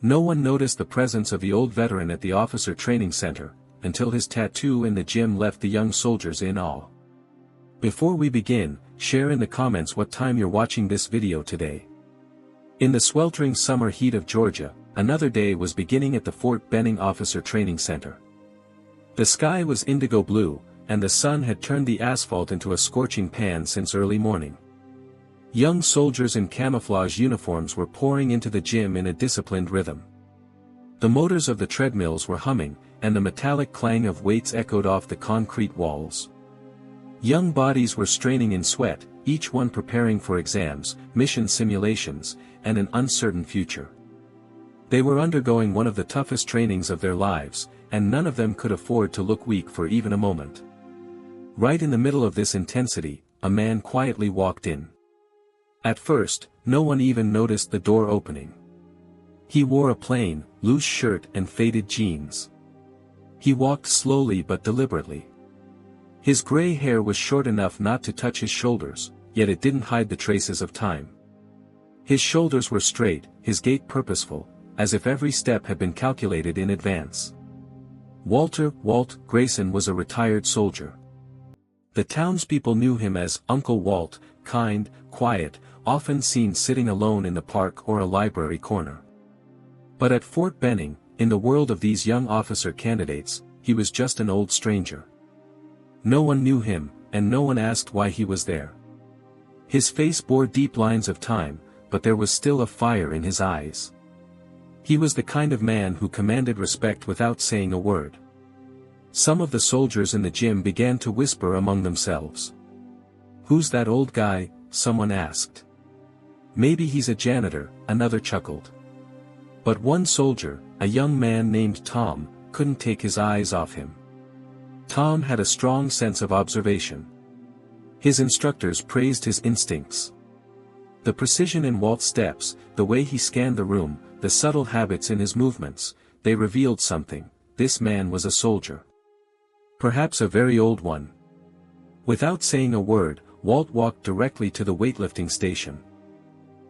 No one noticed the presence of the old veteran at the officer training center, until his tattoo in the gym left the young soldiers in awe. Before we begin, share in the comments what time you're watching this video today. In the sweltering summer heat of Georgia, another day was beginning at the Fort Benning Officer Training Center. The sky was indigo blue, and the sun had turned the asphalt into a scorching pan since early morning. Young soldiers in camouflage uniforms were pouring into the gym in a disciplined rhythm. The motors of the treadmills were humming, and the metallic clang of weights echoed off the concrete walls. Young bodies were straining in sweat, each one preparing for exams, mission simulations, and an uncertain future. They were undergoing one of the toughest trainings of their lives, and none of them could afford to look weak for even a moment. Right in the middle of this intensity, a man quietly walked in. At first, no one even noticed the door opening. He wore a plain, loose shirt and faded jeans. He walked slowly but deliberately. His gray hair was short enough not to touch his shoulders, yet it didn't hide the traces of time. His shoulders were straight, his gait purposeful, as if every step had been calculated in advance. Walt Grayson was a retired soldier. The townspeople knew him as Uncle Walt, kind, quiet, often seen sitting alone in the park or a library corner. But at Fort Benning, in the world of these young officer candidates, he was just an old stranger. No one knew him, and no one asked why he was there. His face bore deep lines of time, but there was still a fire in his eyes. He was the kind of man who commanded respect without saying a word. Some of the soldiers in the gym began to whisper among themselves. "Who's that old guy?" someone asked. "Maybe he's a janitor," another chuckled. But one soldier, a young man named Tom, couldn't take his eyes off him. Tom had a strong sense of observation. His instructors praised his instincts. The precision in Walt's steps, the way he scanned the room, the subtle habits in his movements, they revealed something: this man was a soldier. Perhaps a very old one. Without saying a word, Walt walked directly to the weightlifting station.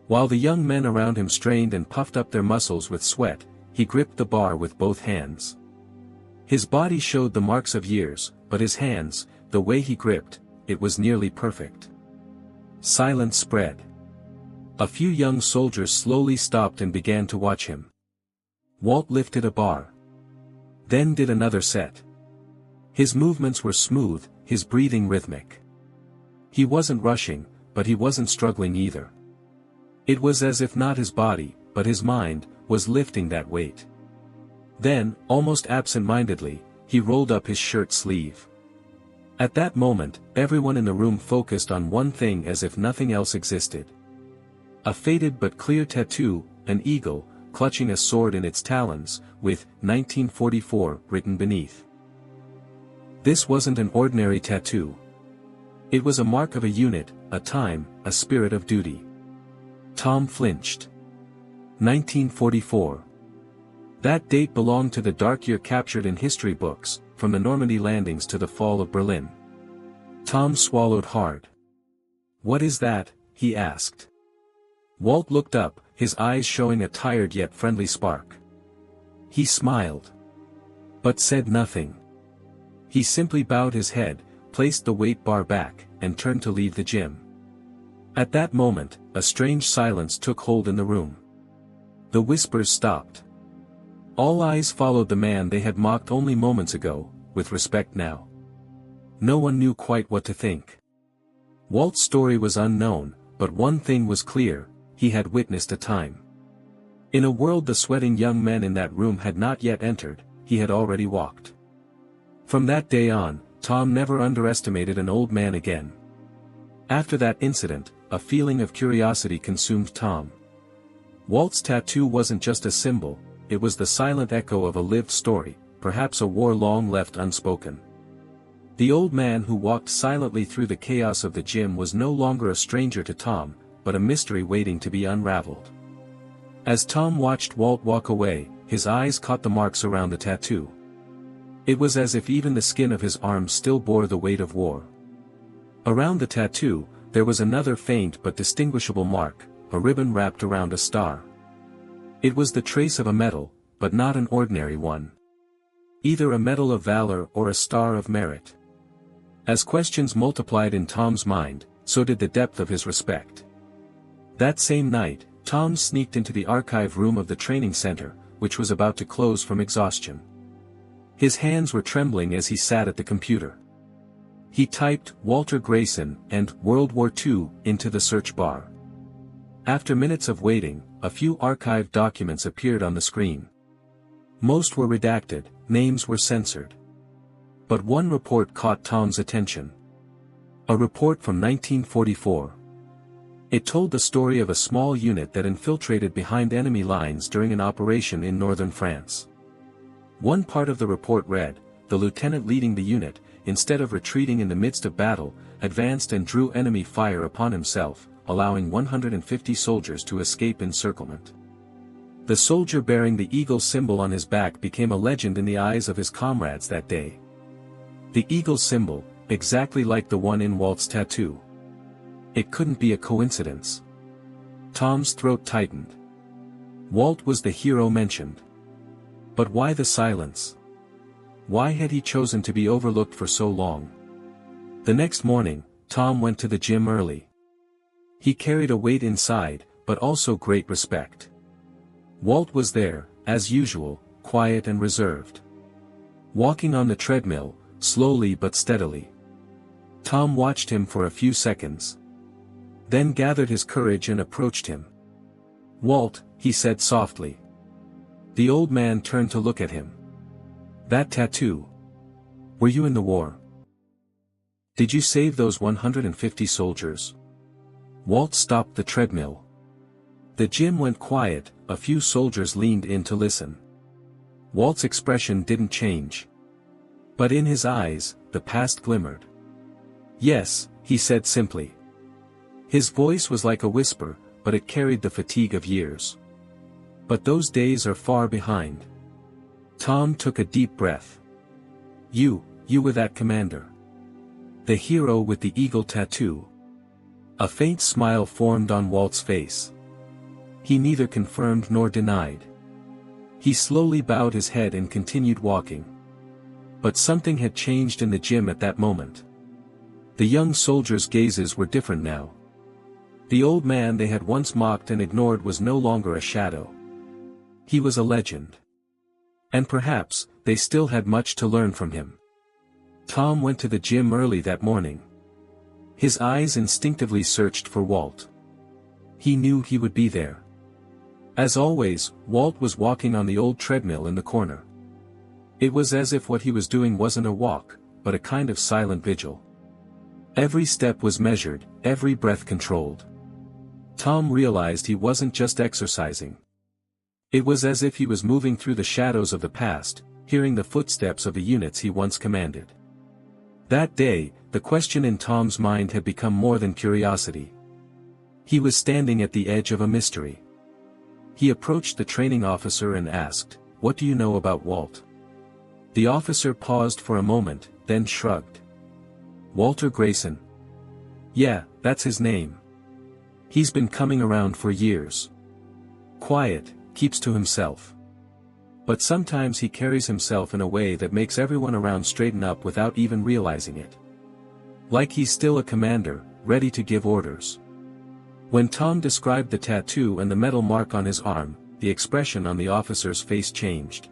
While the young men around him strained and puffed up their muscles with sweat, he gripped the bar with both hands. His body showed the marks of years, but his hands, the way he gripped, it was nearly perfect. Silence spread. A few young soldiers slowly stopped and began to watch him. Walt lifted a bar. Then did another set. His movements were smooth, his breathing rhythmic. He wasn't rushing, but he wasn't struggling either. It was as if not his body, but his mind, was lifting that weight. Then, almost absent-mindedly, he rolled up his shirt sleeve. At that moment, everyone in the room focused on one thing as if nothing else existed. A faded but clear tattoo, an eagle, clutching a sword in its talons, with 1944 written beneath. This wasn't an ordinary tattoo. It was a mark of a unit, a time, a spirit of duty. Tom flinched. 1944. That date belonged to the dark year captured in history books, from the Normandy landings to the fall of Berlin. Tom swallowed hard. "What is that?" he asked. Walt looked up, his eyes showing a tired yet friendly spark. He smiled. But said nothing. He simply bowed his head, placed the weight bar back, and turned to leave the gym. At that moment, a strange silence took hold in the room. The whispers stopped. All eyes followed the man they had mocked only moments ago, with respect now. No one knew quite what to think. Walt's story was unknown, but one thing was clear: he had witnessed a time. In a world the sweating young men in that room had not yet entered, he had already walked. From that day on, Tom never underestimated an old man again. After that incident, a feeling of curiosity consumed Tom. Walt's tattoo wasn't just a symbol, it was the silent echo of a lived story, perhaps a war long left unspoken. The old man who walked silently through the chaos of the gym was no longer a stranger to Tom, but a mystery waiting to be unraveled. As Tom watched Walt walk away, his eyes caught the marks around the tattoo. It was as if even the skin of his arms still bore the weight of war. Around the tattoo, there was another faint but distinguishable mark, a ribbon wrapped around a star. It was the trace of a medal, but not an ordinary one. Either a medal of valor or a star of merit. As questions multiplied in Tom's mind, so did the depth of his respect. That same night, Tom sneaked into the archive room of the training center, which was about to close from exhaustion. His hands were trembling as he sat at the computer. He typed Walter Grayson and World War II into the search bar. After minutes of waiting, a few archived documents appeared on the screen. Most were redacted, names were censored. But one report caught Tom's attention. A report from 1944. It told the story of a small unit that infiltrated behind enemy lines during an operation in northern France. One part of the report read, the lieutenant leading the unit, instead of retreating in the midst of battle, advanced and drew enemy fire upon himself, allowing 150 soldiers to escape encirclement. The soldier bearing the eagle symbol on his back became a legend in the eyes of his comrades that day. The eagle symbol, exactly like the one in Walt's tattoo. It couldn't be a coincidence. Tom's throat tightened. Walt was the hero mentioned. But why the silence? Why had he chosen to be overlooked for so long? The next morning, Tom went to the gym early. He carried a weight inside, but also great respect. Walt was there, as usual, quiet and reserved. Walking on the treadmill, slowly but steadily. Tom watched him for a few seconds. Then gathered his courage and approached him. "Walt," he said softly. The old man turned to look at him. "That tattoo. Were you in the war? Did you save those 150 soldiers?" Walt stopped the treadmill. The gym went quiet, a few soldiers leaned in to listen. Walt's expression didn't change. But in his eyes, the past glimmered. "Yes," he said simply. His voice was like a whisper, but it carried the fatigue of years. "But those days are far behind." Tom took a deep breath. You were that commander. The hero with the eagle tattoo." A faint smile formed on Walt's face. He neither confirmed nor denied. He slowly bowed his head and continued walking. But something had changed in the gym at that moment. The young soldiers' gazes were different now. The old man they had once mocked and ignored was no longer a shadow. He was a legend. And perhaps, they still had much to learn from him. Tom went to the gym early that morning. His eyes instinctively searched for Walt. He knew he would be there. As always, Walt was walking on the old treadmill in the corner. It was as if what he was doing wasn't a walk, but a kind of silent vigil. Every step was measured, every breath controlled. Tom realized he wasn't just exercising. It was as if he was moving through the shadows of the past, hearing the footsteps of the units he once commanded. That day, the question in Tom's mind had become more than curiosity. He was standing at the edge of a mystery. He approached the training officer and asked, "What do you know about Walt?" The officer paused for a moment, then shrugged. "Walter Grayson. Yeah, that's his name. He's been coming around for years. Quiet, keeps to himself. But sometimes he carries himself in a way that makes everyone around straighten up without even realizing it. Like he's still a commander, ready to give orders." When Tom described the tattoo and the metal mark on his arm, the expression on the officer's face changed.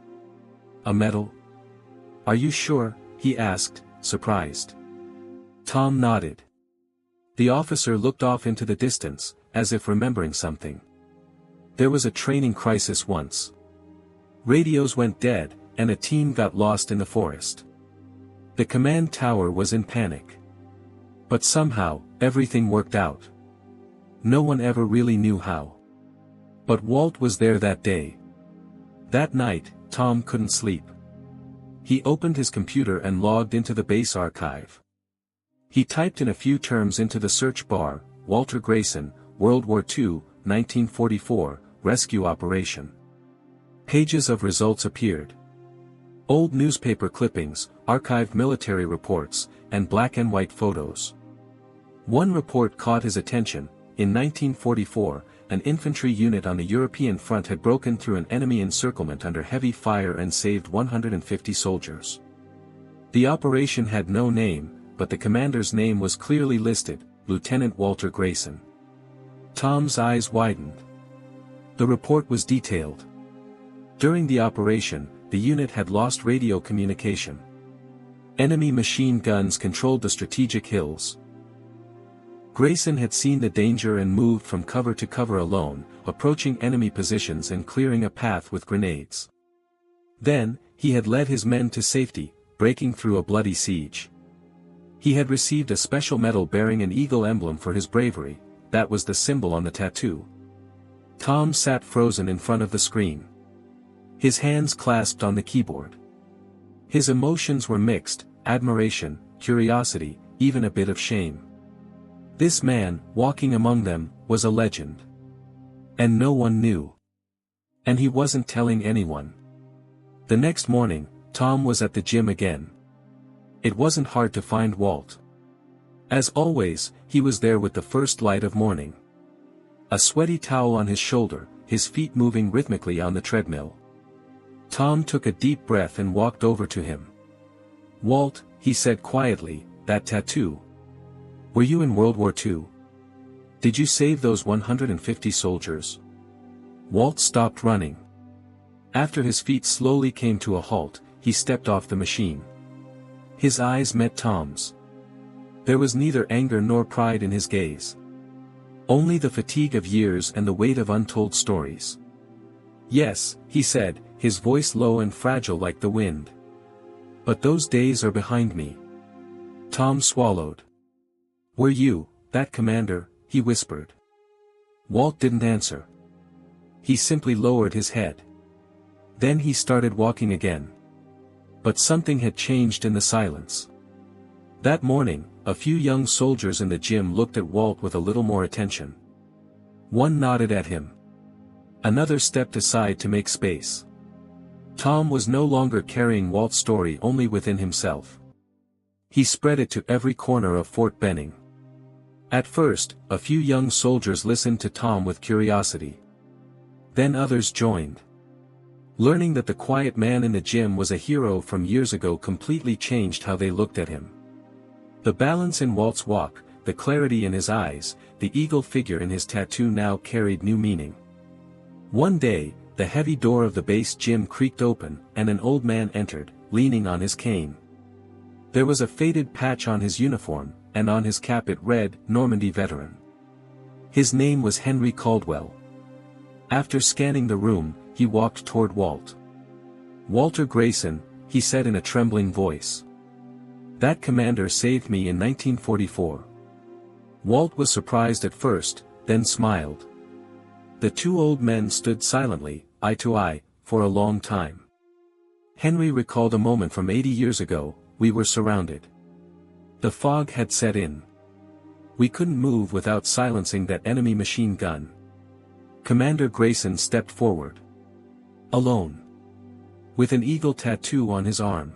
"A medal? Are you sure?" he asked, surprised. Tom nodded. The officer looked off into the distance, as if remembering something. "There was a training crisis once. Radios went dead, and a team got lost in the forest. The command tower was in panic. But somehow, everything worked out. No one ever really knew how. But Walt was there that day." That night, Tom couldn't sleep. He opened his computer and logged into the base archive. He typed in a few terms into the search bar, Walter Grayson, World War II, 1944, Rescue Operation. Pages of results appeared. Old newspaper clippings, archived military reports, and black and white photos. One report caught his attention. In 1944, an infantry unit on the European front had broken through an enemy encirclement under heavy fire and saved 150 soldiers. The operation had no name, but the commander's name was clearly listed, Lieutenant Walter Grayson. Tom's eyes widened. The report was detailed. During the operation, the unit had lost radio communication. Enemy machine guns controlled the strategic hills. Grayson had seen the danger and moved from cover to cover alone, approaching enemy positions and clearing a path with grenades. Then, he had led his men to safety, breaking through a bloody siege. He had received a special medal bearing an eagle emblem for his bravery. That was the symbol on the tattoo. Tom sat frozen in front of the screen. His hands clasped on the keyboard. His emotions were mixed: admiration, curiosity, even a bit of shame. This man, walking among them, was a legend. And no one knew. And he wasn't telling anyone. The next morning, Tom was at the gym again. It wasn't hard to find Walt. As always, he was there with the first light of morning. A sweaty towel on his shoulder, his feet moving rhythmically on the treadmill. Tom took a deep breath and walked over to him. "Walt," he said quietly, "that tattoo. Were you in World War II? Did you save those 150 soldiers?" Walt stopped running. After his feet slowly came to a halt, he stepped off the machine. His eyes met Tom's. There was neither anger nor pride in his gaze. Only the fatigue of years and the weight of untold stories. "Yes," he said, his voice low and fragile like the wind. "But those days are behind me." Tom swallowed. "Were you, that commander?" he whispered. Walt didn't answer. He simply lowered his head. Then he started walking again. But something had changed in the silence. That morning, a few young soldiers in the gym looked at Walt with a little more attention. One nodded at him. Another stepped aside to make space. Tom was no longer carrying Walt's story only within himself. He spread it to every corner of Fort Benning. At first, a few young soldiers listened to Tom with curiosity. Then others joined. Learning that the quiet man in the gym was a hero from years ago completely changed how they looked at him. The balance in Walt's walk, the clarity in his eyes, the eagle figure in his tattoo now carried new meaning. One day, the heavy door of the base gym creaked open, and an old man entered, leaning on his cane. There was a faded patch on his uniform, and on his cap it read, "Normandy Veteran." His name was Henry Caldwell. After scanning the room, he walked toward Walt. "Walter Grayson," he said in a trembling voice. "That commander saved me in 1944. Walt was surprised at first, then smiled. The two old men stood silently, eye to eye, for a long time. Henry recalled a moment from 80 years ago. We were surrounded. The fog had set in. We couldn't move without silencing that enemy machine gun. Commander Grayson stepped forward. Alone. With an eagle tattoo on his arm.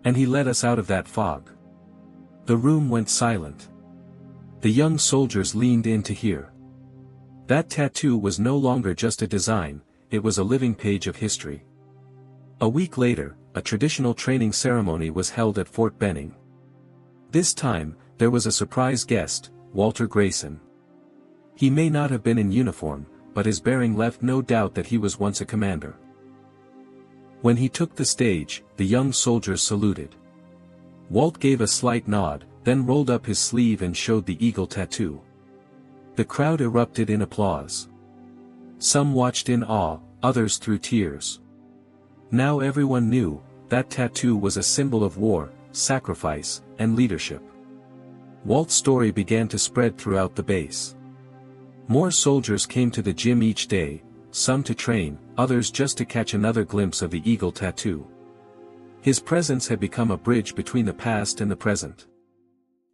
And he led us out of that fog." The room went silent. The young soldiers leaned in to hear. That tattoo was no longer just a design, it was a living page of history. A week later, a traditional training ceremony was held at Fort Benning. This time, there was a surprise guest, Walter Grayson. He may not have been in uniform, but his bearing left no doubt that he was once a commander. When he took the stage, the young soldiers saluted. Walt gave a slight nod, then rolled up his sleeve and showed the eagle tattoo. The crowd erupted in applause. Some watched in awe, others through tears. Now everyone knew, that tattoo was a symbol of war, sacrifice, and leadership. Walt's story began to spread throughout the base. More soldiers came to the gym each day, some to train, others just to catch another glimpse of the eagle tattoo. His presence had become a bridge between the past and the present.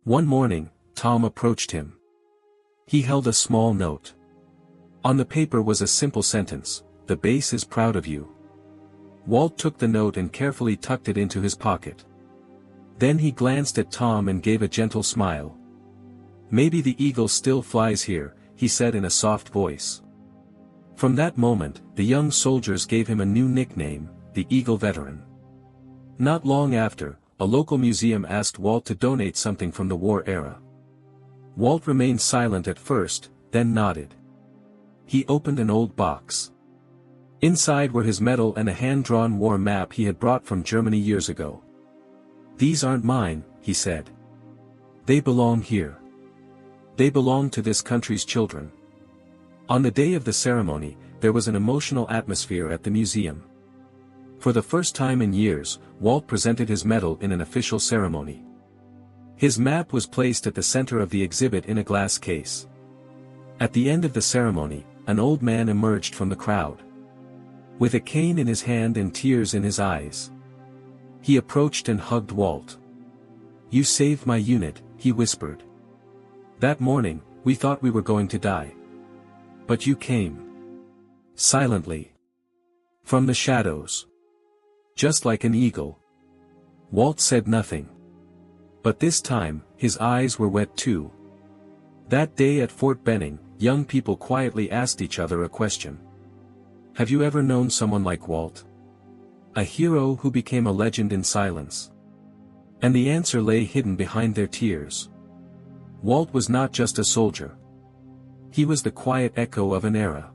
One morning, Tom approached him. He held a small note. On the paper was a simple sentence, "The base is proud of you." Walt took the note and carefully tucked it into his pocket. Then he glanced at Tom and gave a gentle smile. "Maybe the eagle still flies here, he said in a soft voice. From that moment, the young soldiers gave him a new nickname, the Eagle Veteran. Not long after, a local museum asked Walt to donate something from the war era. Walt remained silent at first, then nodded. He opened an old box. Inside were his medal and a hand-drawn war map he had brought from Germany years ago. "These aren't mine," he said. "They belong here. They belong to this country's children." On the day of the ceremony, there was an emotional atmosphere at the museum. For the first time in years, Walt presented his medal in an official ceremony. His map was placed at the center of the exhibit in a glass case. At the end of the ceremony, an old man emerged from the crowd. With a cane in his hand and tears in his eyes. He approached and hugged Walt. "You saved my unit," he whispered. "That morning, we thought we were going to die. But you came. Silently. From the shadows. Just like an eagle." Walt said nothing. But this time, his eyes were wet too. That day at Fort Benning, young people quietly asked each other a question. Have you ever known someone like Walt? A hero who became a legend in silence. And the answer lay hidden behind their tears. Walt was not just a soldier. He was the quiet echo of an era.